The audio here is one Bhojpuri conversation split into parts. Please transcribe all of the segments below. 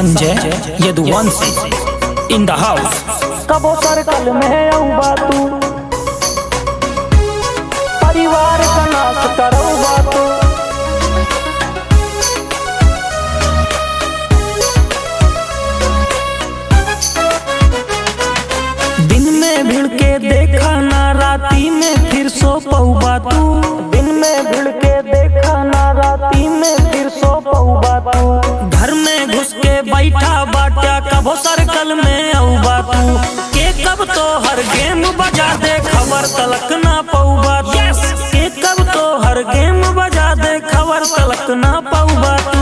Sanjay Yaduvanshi in the house. कबो सर्कल में आऊबा तू, परिवार का नाश करऊबा तू। दिन में भिड़ के देखा ना राती में फिर सो पऊबा तू। दिन में भिड़ के देखा ना राती में फिर सो पऊबा तू। घर में घुस के बैठा बाटा कबो सर्कल में आऊबा तू। के कब तो हर गेम बजा दे खबर तलक ना पऊबा तू। के कब तो हर गेम बजा दे खबर तलक ना पऊबा तू।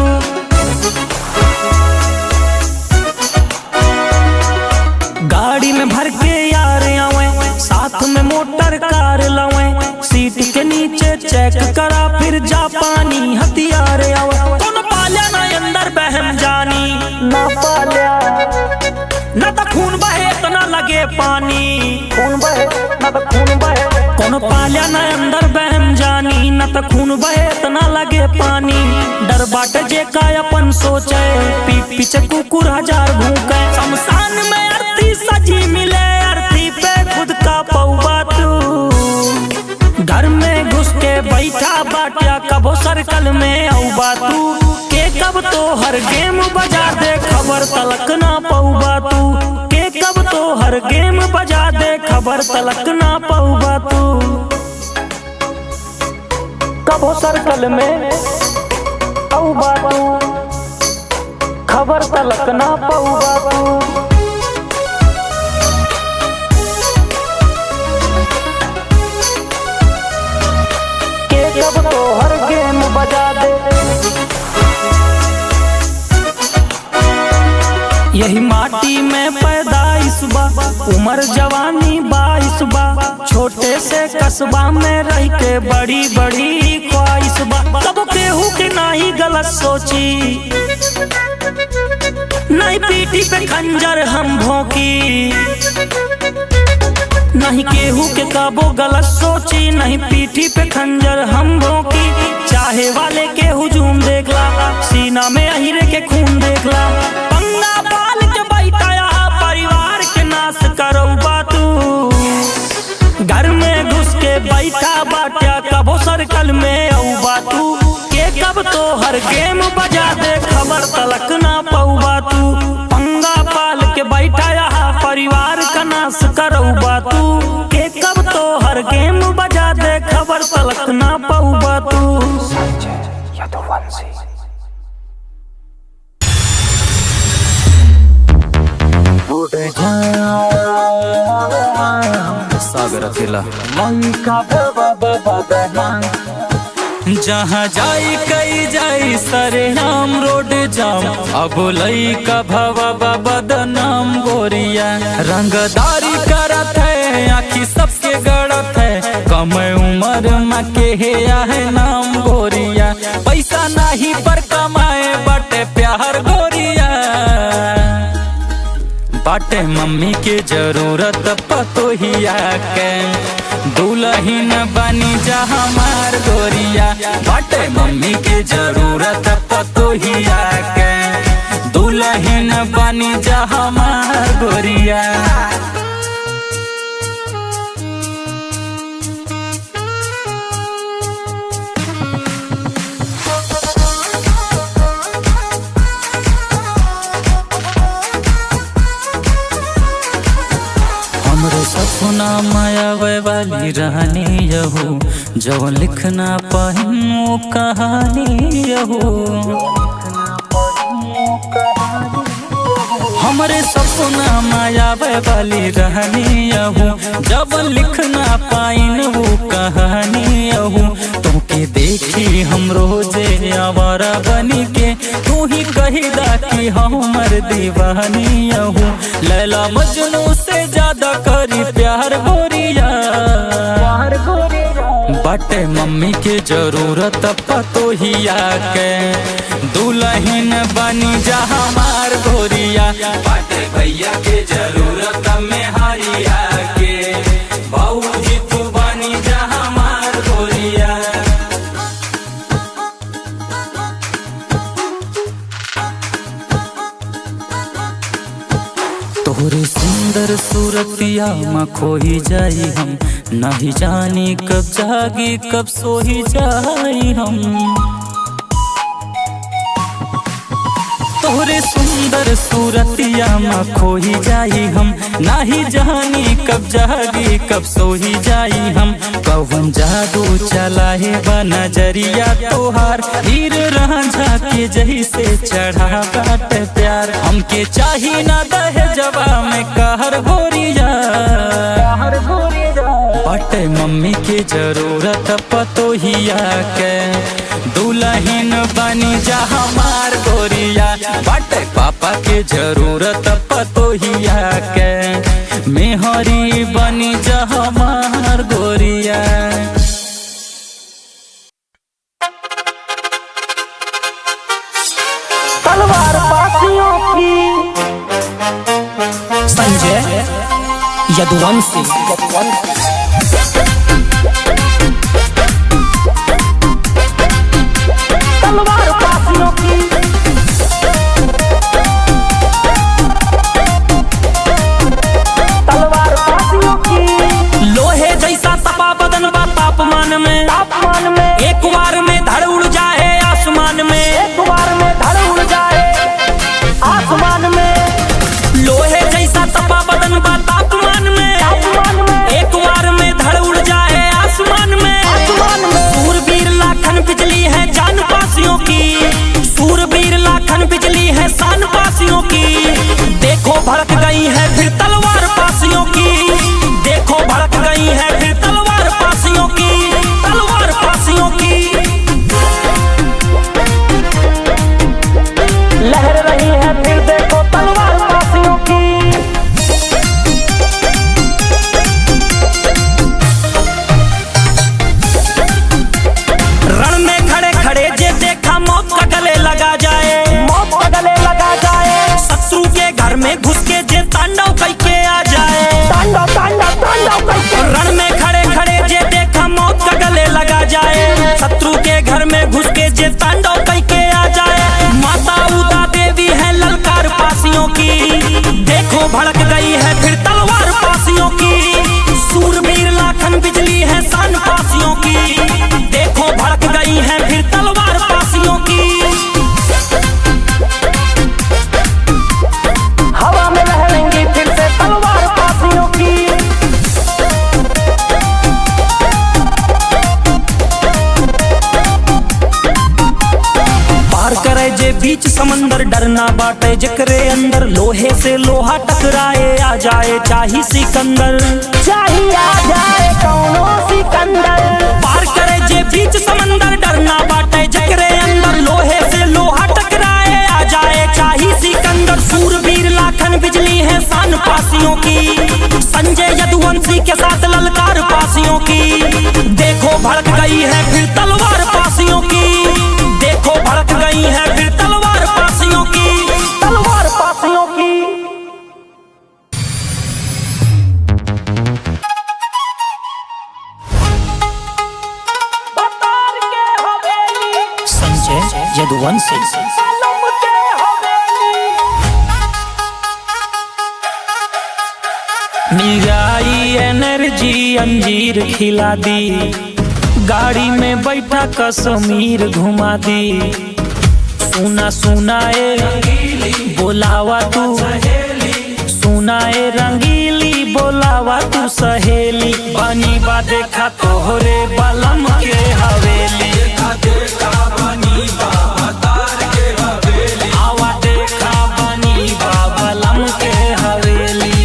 गाड़ी में भर के यार आवे, साथ में मोटर कार लावे। सीट के नीचे चेक करा फिर जापानी हथियार आवे। कौन पाल्या ना अंदर बहम जानी, ना पाल्या न तो खून बहे तो ना लगे पानी। खून बहे न तो खून बहे, कौन पाल्या ना अंदर बहम जानी। न तो खून बहे तो ना लगे पानी। डर बाटे जे का अपन सोचे, पीठ पीछे कुकुर हजार भूखे। शमशान में अर्थी सजी मिले, अर्थी पे खुद का पऊबा तू। घर में घुस के बैठा बाटिया कबो सर्कल में आऊबा तू। के कब तो हर गेम बजा दे खबर तलक ना पऊबा तू। के कब तो हर गेम बजा दे खबर तलक ना पऊबा तू। कबो सर्कल में आऊबा तू, खबर तलक ना पऊबा तू। के कब तो हर गेम बजा दे। यही माटी में पैदाइश बा, उम्र जवानी 22 बा। छोटे से कस्बा में रह के बड़ी बड़ी ख्वाहिश बा। कब केहू के नाही गलत सोची, नहीं पीठी पे खंजर हम भोंकी। नहीं केहू के कबो गलत सोची, नहीं पीठी पे खंजर हम भोंकी। चाहे वाले के हुजूम देखला, सीना में अहिरे के खून देखला। पंगा पाल के बैठाया परिवार के नाश करऊबा तू। घर में घुस के बैठा बाटिया कबो सर्कल में आऊबा तू। के कब तो हर गेम बजा दे खबर तलक ना पऊबा तू। पंगा पाल के बैठाया परिवार का नाश करऊबा तू। के कब तो हर गेम बजा दे खबर तलक ना पऊबा तू। संजय यदुवंशी। सागर अकेला जहाँ जाई कई जाई सरेआम रोड जाम। अब लई का भवा बदनाम गोरिया। रंगदारी करत है आखी सबके गड़त है। कम उम्र में के है नाम गोरिया। पैसा नहीं पर कमाए बटे प्यार गोरिया। बाटे मम्मी के जरूरत पतोहिया के, दुल्हन बनी जा हमार गोरिया। बाटे मम्मी के जरूरत पतोहिया के, दुल्हन बनी जा हमार गोरिया। हमरे सपना मायावे वाली रहनी यहू, जवन लिखना पाहिन वो कहानी यहू। हमरे सपना मायावे वाली रहनी यहू, जवन लिखना पाइन वो कहानी यहू। तुमके देखी हम रोजे आवारा बनी के, तू ही कहिदा कि हमर दीवानी यहू। लैला मजनू से ज्यादा करी प्यार गोरिया। बाटे मम्मी के जरूरत पतोहिया के, दुल्हन बनी जा हमार गोरिया। बाटे भैया के जरूरत में हारिया के, बाबूजी तू बनी जा हमार गोरिया। तोहरे सुंदर सूरतिया में खोही जाई हम, नहीं जानी कब जागी कब सोही जाई हम। तोहरे सुंदर सूरतिया में खोही जाई हम, नहीं जानी कब जागी कब सोही जाई हम। कौन जादू चला है बा नजरिया तोहार, हीर रांझा के जही से चढ़ा बाट प्यार। हमके चाही ना दहेजवा में कहर गोरिया, बटे मम्मी के जरूरत पतोहिया के, दुल्हन बनी जा हमार गोरिया। बटे पापा के जरूरत पतोहिया के, मेहरी बनी जा हमार गोरिया। तलवार पासियों की संजय यदुवंशी। तलवार पासियों की तलवार पासियों की। लोहे जैसा तपा बदन बा तापमान में, एक बार में धड़ उड़ जाए आसमान में, एक बार में धड़ उड़ जाए आसमान में। लोहे जैसा तपा बदन बा तापमान में, एक बार में धड़ उड़ जाए आसमान में। सूरबीर लाखन बिजली है जान पासियों की, सूरबीर लाखन बिजली है शान पासियों की। देखो भड़क गई है फिर तलवार पासियों की, देखो भड़क गई है फिर तलवार पासियों की, तलवार पासियों की। लहर रही है फिर देखो तलवार पासियों की। रण में खड़े खड़े जे देखा मौत का गले लगा जाए, मौत का गले लगा जाए। शत्रु के घर में घुस के जे तांडव करके आ जाए, तांडव तांडव तांडव करके। रण में खड़े खड़े जे देखा मौत का गले लगा जाए, शत्रु के घर में घुस के जे तांडव करके आ जाए। माता उदा देवी है ललकार पासियों की, देखो भड़क गई है फिर तलवार पासियों की। सूरबीर लाखन बिजली है शान पासियों की, देखो भड़क गई है फिर तलवार पासियों की। हवा में लहरेंगी फिर से तलवार पासियों की। पार करे जे बीच समंदर, डरना बाटे जकरे अंदर। लोहे से लोहा टकराए आ जाए चाही सिकंदर, चाहिए आ जाए कौनो सिकंदर। पार करे जे बीच समंदर, डरना बाटे जकरे अंदर। लोहे से लोहा टकराए आ जाए चाही सिकंदर। सूरबीर लाखन बिजली है शान पासियों की, संजय यदुवंशी के साथ ललकार पासियों की। देखो भड़क गई है फिर तलवार पासियों की, देखो भड़क गई है फिर तलवार पासियों की, तलवार पासियों की। बतार के हवेली, संजय यदुवंशी। कलम के हवेली। मिल जाई एनर्जी अंजीर खिला दी, गाड़ी में बैठा कश्मीर घुमा दी। सुना सुनाए बोलावा तू, सुनाए रंगीली बोलावा तू सहेली। बनी बा देखा तोहरे बलम के हवेली, आवा देखा बनी बा बलम के हवेली।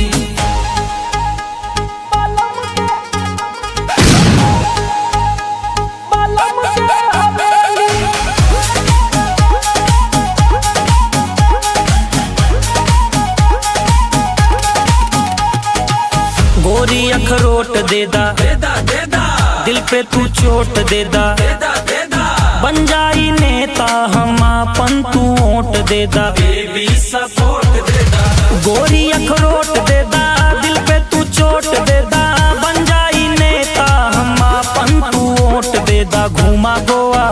गोरी अखरोट देदा, दिल पे तू चोट देदा। बन जाई नेता हम आपन तू वोट देदा। गोरी अखरोट देदा, दिल पे तू चोट देदा। बन जाई नेता हम आपन तू वोट देदा। घुमा गोवा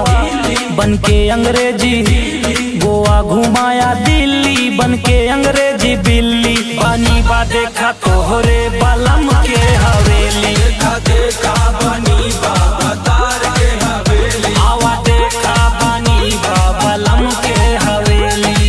बन के अंग्रेजी, गोवा घुमाया दिल्ली बन के अंग्रेजी बिल्ली। पानी बा देखा तोहरे बलम के हवेली, देखा देखा बनी बाबा तार के हवेली। आवा देखा बनी बलम के हवेली।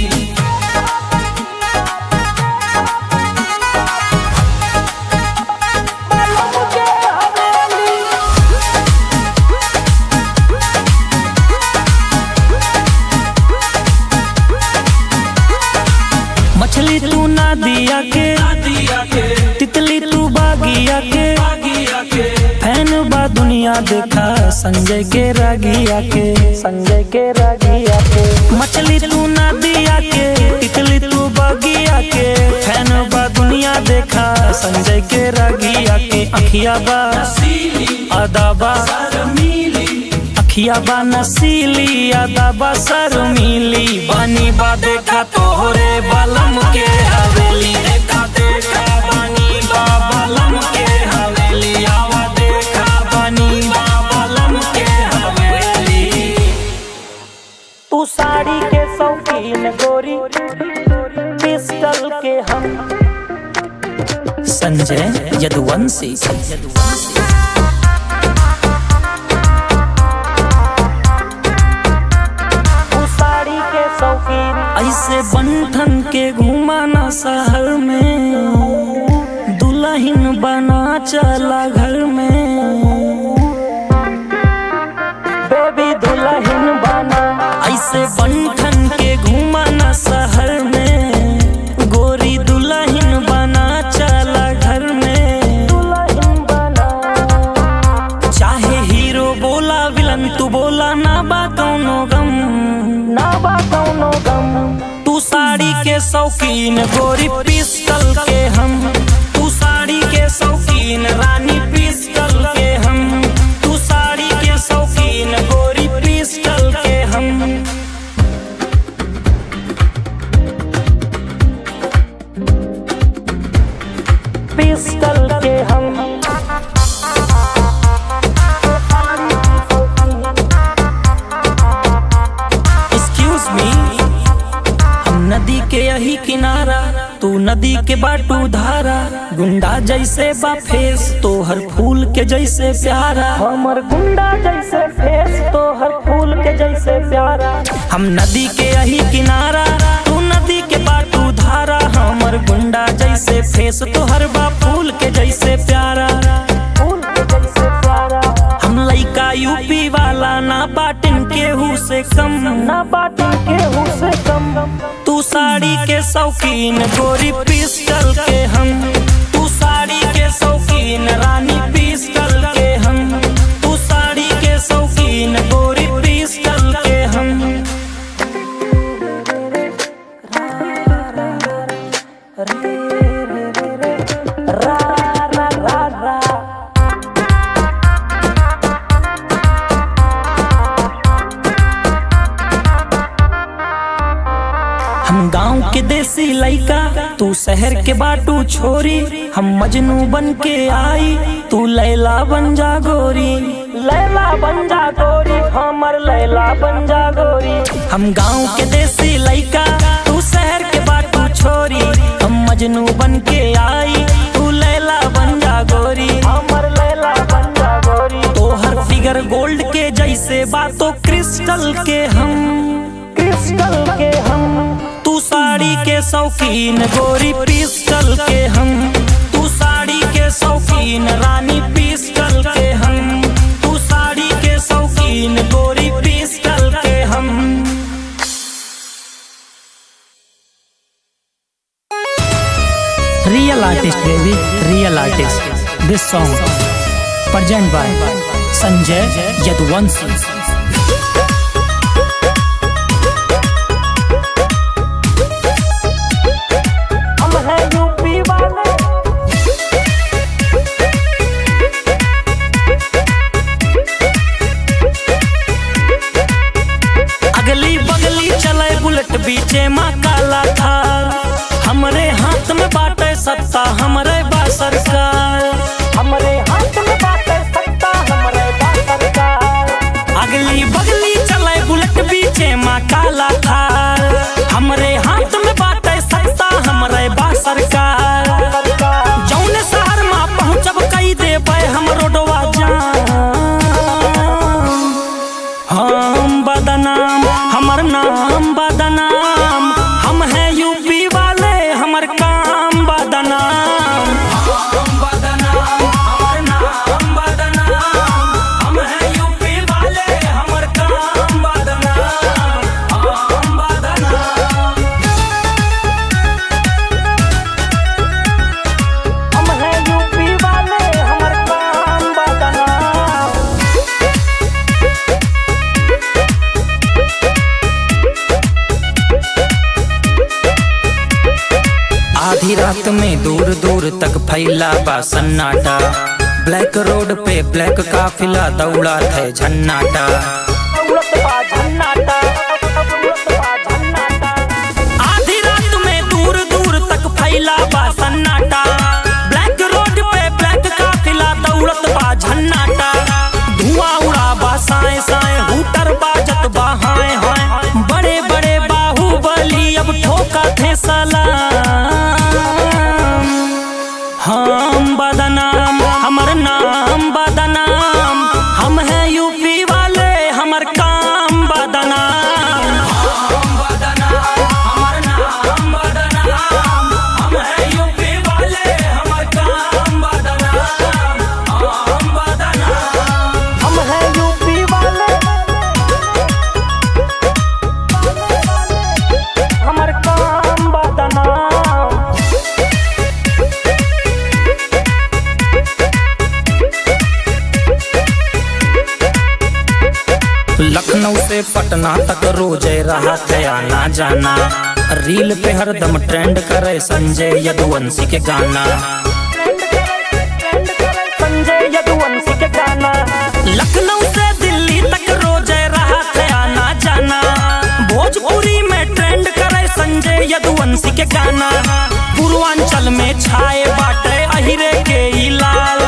मछली तू नदिया के, तितली तू बागिया के, फैन बा दुनिया देखा संजय के रागिया के, संजय के रागिया के। मछली तू नदिया के, तितली तू बागिया के, फैन बा दुनिया देखा संजय के रागिया के। अखिया बा अदाबा अखिया बा नसीली, अदाबा शर्मीली, बनी बा देखा तोहरे बलम के हवेली। देखा देखा बनी बा बलम के हवेली, आवा देखा बनी बा बलम के हवेली। तू साड़ी के शौकीन गोरी, पिस्टल के हम संजय यदुवंशी। ऐसे बंठन के घुमाना शहर में, दुल्हन बना चला घर में, बेबी दुल्हन बना। ऐसे बंठन के घुमाना शहर में, गोरी दुल्हन बना चला घर में, दुल्हन बना। चाहे हीरो बोला विलन तू बोला, ना बा कौनो गम, ना बा कौनो गम। तू साड़ी के शौकीन गोरी, पिस्टल के हम। तू साड़ी के शौकीन रानी, पिस्टल के हम। तू साड़ी के शौकीन गोरी, पिस्टल के हम। पिस्टल के हम। एक्सक्यूज मी, नदी के यही किनारा, तू नदी के बाटू धारा। गुंडा जैसे बा फेस, तोहर फूल के जैसे प्यारा। हमर गुंडा जैसे फेस, तोहर फूल के जैसे प्यारा। हम नदी के यही किनारा, तू नदी के बाटू धारा। हमर गुंडा जैसे फेस, तोहर बा फूल के जैसे प्यारा, फूल के जैसे प्यारा। हम लइका यूपी वाला, ना बाटिन केहू से कम, ना बाटिन केहू से कम। तू साड़ी के शौकीन गोरी, पिस्टल के हम। तू साड़ी के शौकीन रानी, पिस्टल के हम। तू साड़ी के शौकीन गोरी, पिस्टल के हम। रा रा रा रा। हम गांव के देसी लइका, तू शहर के बाटू छोरी। हम मजनू बन के आई, तू लैला बन जा गोरी, लैला बन जा गोरी, हमर लैला बन जा गोरी। हम गांव के देसी लइका, तू शहर के बाटू छोरी। हम मजनू बन के आई, तू लैला बन जा गोरी, हमर लैला बन जा गोरी। तोहर फिगर गोल्ड के जैसे बातो, क्रिस्टल के हम, क्रिस्टल के हम। तू साड़ी के शौकीन गोरी, पिस्टल के हम। तू साड़ी के शौकीन रानी, पिस्टल के हम। तू साड़ी के शौकीन गोरी, पिस्टल के हम। Real artist baby, real artist. This song present by Sanjay Yaduvanshi. बीचे माँ काला थार, हमरे हाथ में बाटे सत्ता, हमरे बा सरकार। हमरे हाथ में बाटे सत्ता, हमरे बा सरकार। अगली बगली चले बुलेट, बीचे माँ काला थार, हमरे हाथ में बाटे सत्ता, हमरे बा सरकार। आधी रात में दूर दूर तक फैला बा सन्नाटा, ब्लैक रोड पे ब्लैक काफिला दौड़ा थे झन्नाटा। आधी रात में दूर दूर तक फैला बा सन्नाटा, ब्लैक रोड पे ब्लैक काफिला दौड़त बा झन्नाटा। धुआं उड़ा बा साए साए, हूटर बाजत बा हाय हाय, बड़े बड़े बाहुबली अब ठोका थे सलाम। हम बदनाम हमर नाम बदनाम, हम है यूपी वाले हमर काम बदनाम। हम बदनाम हमर नाम बदनाम, हम है यूपी वाले हमर काम बदनाम। हम बदनाम हम है यूपी वाले हमर काम बदनाम। लखनऊ से पटना तक रोज रहा थे आना जाना, रील पे हरदम ट्रेंड करे संजय यदुवंशी के गाना। संजय यदुवंशी के गाना। लखनऊ से दिल्ली तक रोज रहा थे आना जाना, भोजपुरी में ट्रेंड करे संजय यदुवंशी के गाना। पूर्वांचल में छाए बाटे अहिरे के ई लाल,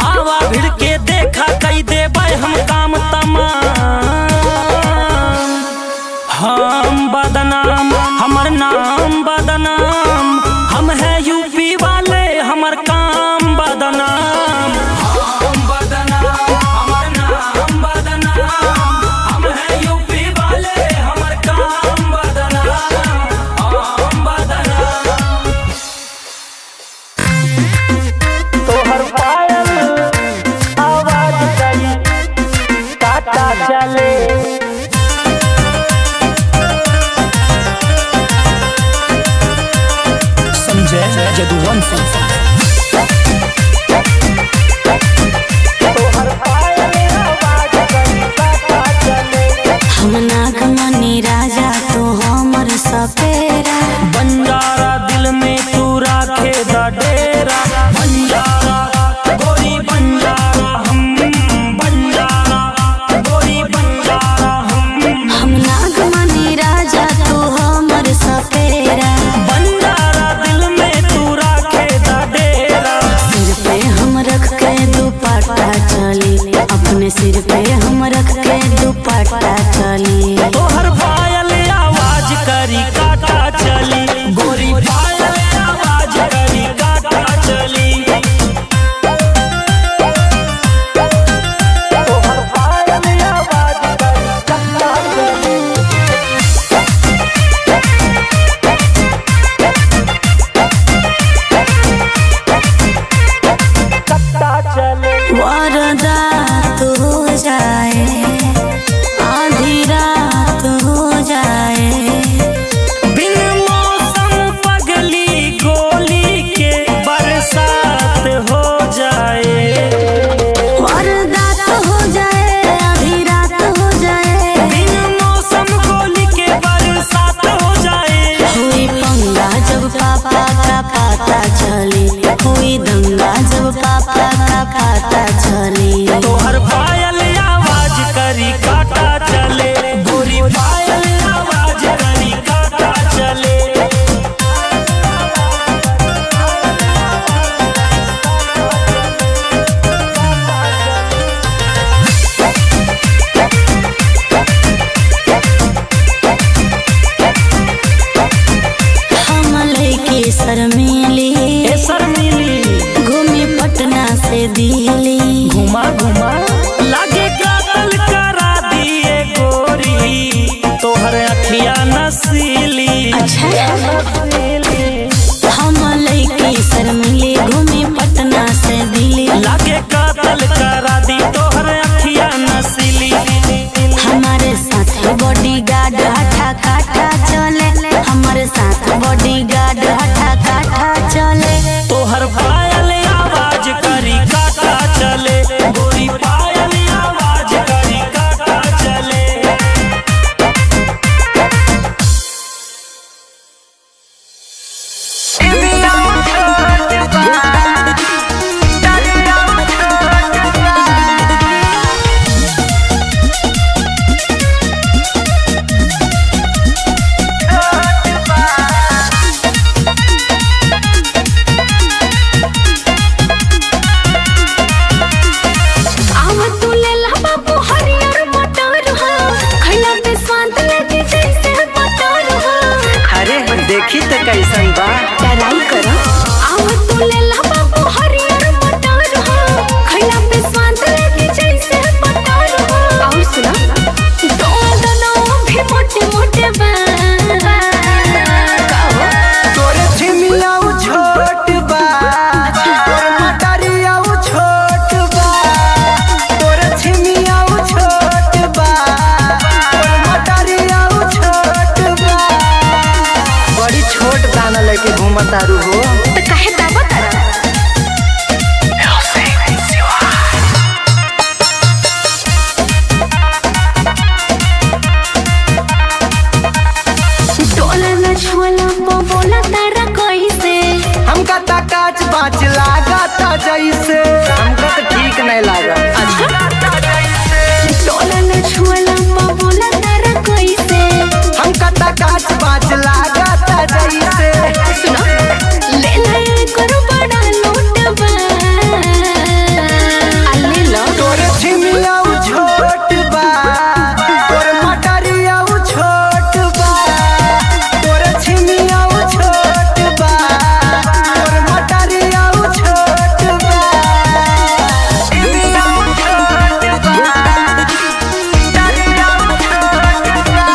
आवा भिड़ के देखा कई देबे हम काम तमाम। हम बदनाम हमर नाम बदनाम, हम है यूपी वाले हमर काम बदनाम। हम बदनाम हमर नाम बदनाम, हम है यूपी वाले हमर काम बदनाम। हम बदनाम तोहर पायल आवाज गई काटा चले। संजय यदुवंशी। तोहर पायल आवाज गई काटा चले। हम नागमणि राजा तो हमर सपेरा, बंजारा दिल में तू राखे दा डेरा। बंजारा गोरी बंजारा हम, बंजारा गोरी बंजारा हम। हम नागमणि राजा तो हमर सपेरा, बंजारा दिल में तू राखे दा डेरा। सिर पे हम रख के दुपट्टा चली, अपने सिर पे हम रख के दुपट्टा चली। तोहर पायल आवाज करी काटा चली, गोरी पायल आवाज करी काटा चली। तोहर पायल आवाज करी काटा चली। काटा चले। वारदात हो जाए, आधी रात हो जाए, बिन मौसम पगली गोली के बरसात हो जाए। वारदात हो जाए, आधी रात हो जाए, बिन मौसम गोली के बरसात हो जाए। हुई पंगा जब पापा का पता चली, हुई दंगा जब पापा का पता चली। तोहर पायल आवाज करी काटा चले, गोरी पायल आवाज करी काटा चले। हम लइकी शर्मीली, ए शर्मीली घूमी पटना से दिल्ली, घुमा घुमा लागे कातल करा दिए गोरी, तोहर अखिया नसीली। अच्छा। नसीली हम लइकी शर्मीली, घूमी पटना से दिल्ली, लागे कातल करा दी तोहर अखिया नसीली। हमारे साथ बॉडीगार्ड हठा काठा चले, हमारे साथ बॉडीगार्ड हठा काठा चले। तोहर पायल आवाज करी काटा चले, गोरी पायल आवाज करी काटा चले। घूमतारू हो। तो काहे दावा तारा? टोला न छुअला बोला तारा कैसे? हमका ता काच बाच लागता जैसे, हमका तो ठीक नहीं लागा। टोला न छुअला बोला तारा कैसे? हमका ता काच बाच लागता जैसे। सुनो ले ले करो बड़ा लोटबा ले लो। तोरे छिमिया छोट बा, तोरे मटरिया छोट बा, तोरे छिमिया छोट बा, तोरे मटरिया छोट बा, छिमिया छोट बा, मटरिया छोट बा।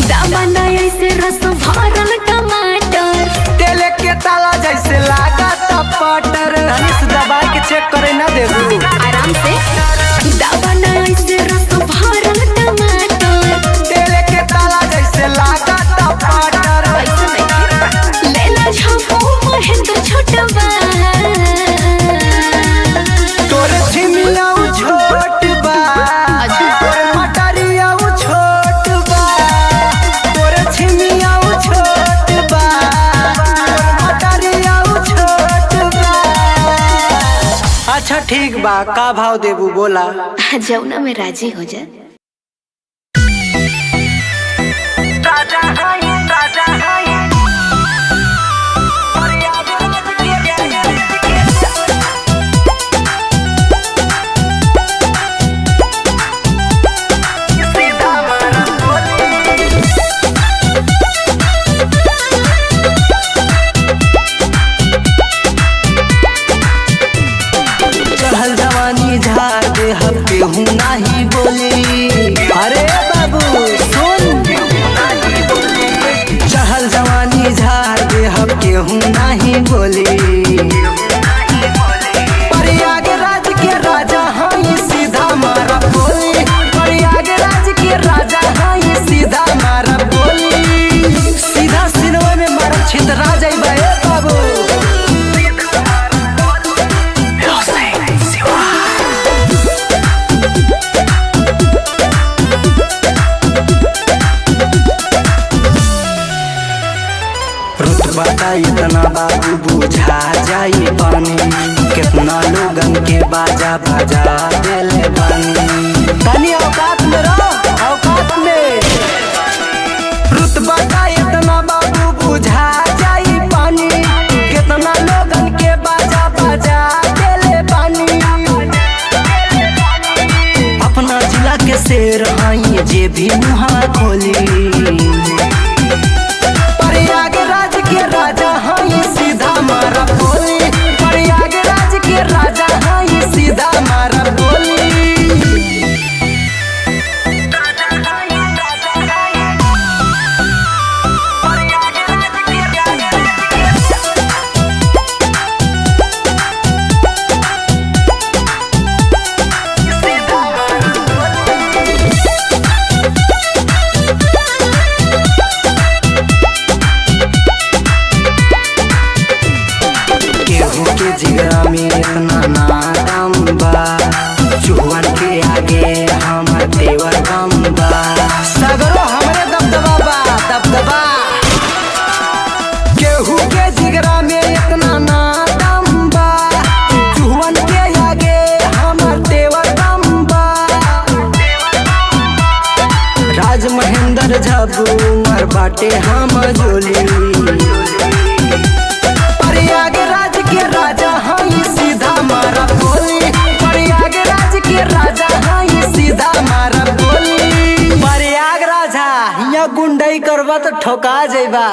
दामन ऐसे रस भरल टमाटर, तेल के ताला जैसे लागता पटर। धनुष दबा के चेक करे ना देबू। आराम से। दामन ऐसे रस भरल टमाटर, तेल के ताला जैसे लागता पटर। ऐसे नहीं ले ला झपो महेंद्र छोटबा। तोरे छिमिया छोट बा, तोरे मटरिया छोट बा, तोरे छिमिया छोट बा, तोरे मटरिया छोट बा। अच्छा ठीक बा, का भाव देबू बोला। जौना में राजी हो जा। राजा हाय, राजा हाय। चढ़ल जवानी झाड़ दे हम केहू नाही बोली। अरे बाबू सुन, चढ़ल जवानी झाड़ दे हम केहू नाही बोली। प्रयागराज के राजा हाई सीधा मारा बोली, प्रयागराज के राजा हाई सीधा मारा बोली। सीधा सिनवा में मारा छितरा जाइबा ए बाबू। रुतबा इतना बाबू बुझा जाई पानी, कितना लोगन के बाजा बजा देले बानी। तनी औकात में रहो, औकात में। रुतबा इतना बाबू बुझा जाई पानी, कितना लोगन के बाजा बजा देले बानी। अपना जिला के शेर हाई जे भी मुहा खोली। प्रयागराज के राजा हाई सीधा मारा बोली, प्रयागराज के राजा हाई सीधा मारा बोली। केहू के जिगरा में इतना नादम बा, चुहन के आगे हमर देवर बम बा। सगरो हमरे दबदबा बा, दबदबा। केहू के जिगरा में इतना नादम बा, चुहन के आगे हमर देवर बम बा। राज महेंद्र झबू मर बाटे हम जोली। प्रयागराज के राजा हाई सीधा मारा बोली, प्रयागराज के राजा हाई सीधा मारा बोली। प्रयागराज यहाँ गुंडई करबा तो ठोका जेबा।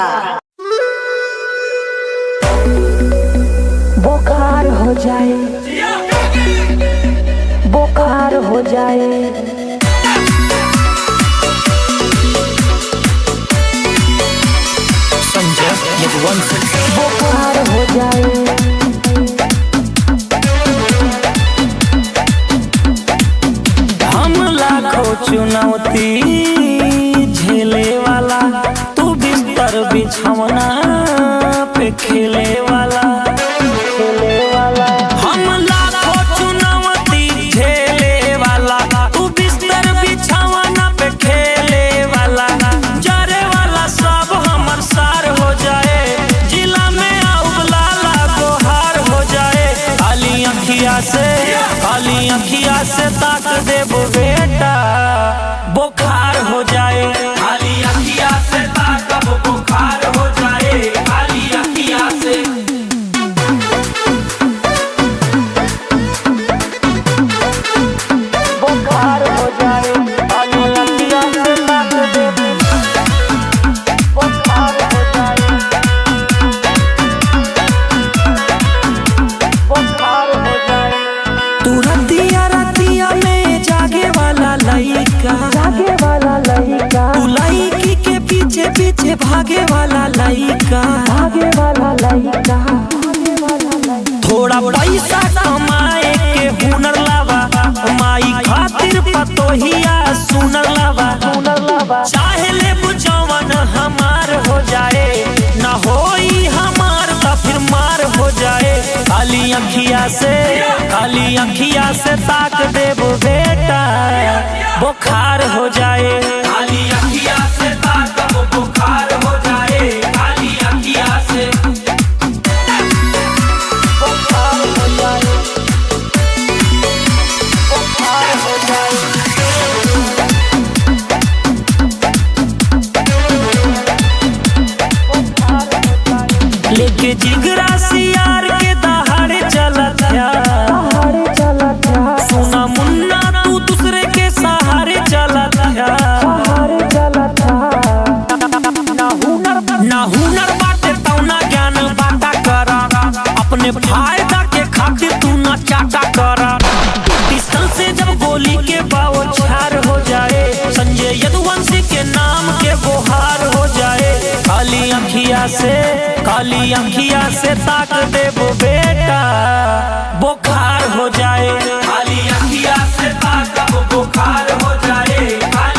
बुखार हो जाए, बुखार हो जाए। संजय ये यदुवंश बुखार हो जाए हम लाखों चुनौती झेले वाला, तू बिस्तर बिछौना पे खेले वाला। हम लाखों चुनौती झेले वाला, तू बिस्तर बिछौना पे खेले वाला। जरे वाला सब हमर सार हो जाए, जिला में आउबलाला गोहार हो जाए। खाली अखिया से ताक देबो बेटा, बुखार हो जाए। खाली अखिया से ताकब बुखार हो जाए, खाली अखिया से। बुखार हो जाए खाली अखिया से ताक देबो बुखार हो जाए बुखार हो जाए तू रतिया में जागे वाला लइका, जागे वाला लड़का तू लइकी के पीछे पीछे भागे वाला लइका। भागे वाला लड़का भागे वाला लड़का थोड़ा पैसा कमाए के हुनर लावा, माई खातिर पतोहिया सुनर लावा। चाहे ले बुझवन हमार हो जाए, न होई हमार तो फिर मार हो जाए। खाली अखिया से ताक देबो बेटा, बुखार हो जाए। खाली अखिया से ताकब बुखार हो जाए, खाली अखिया से। बुखार हो जाए बुखार हो जाए बुखार हो जाए लेके जिगरा सियार के दहाड़े चलत है। सहारे चलत है सुना मुन्ना तू दूसरे के सहारे चलत है। सहारे चलत है ना हुनर बाटे तौना ज्ञान बाटा करा, अपने फायदा के खातिर तू ना चाटा करा। पिस्टल से जब गोली के बौछार हो जाए, संजय यदुवंशी के नाम के बोहार हो जाए। खाली अखिया से ताक देबो बेटा, बुखार हो जाए। खाली अखिया से ताकब बुखार हो जाए, खाली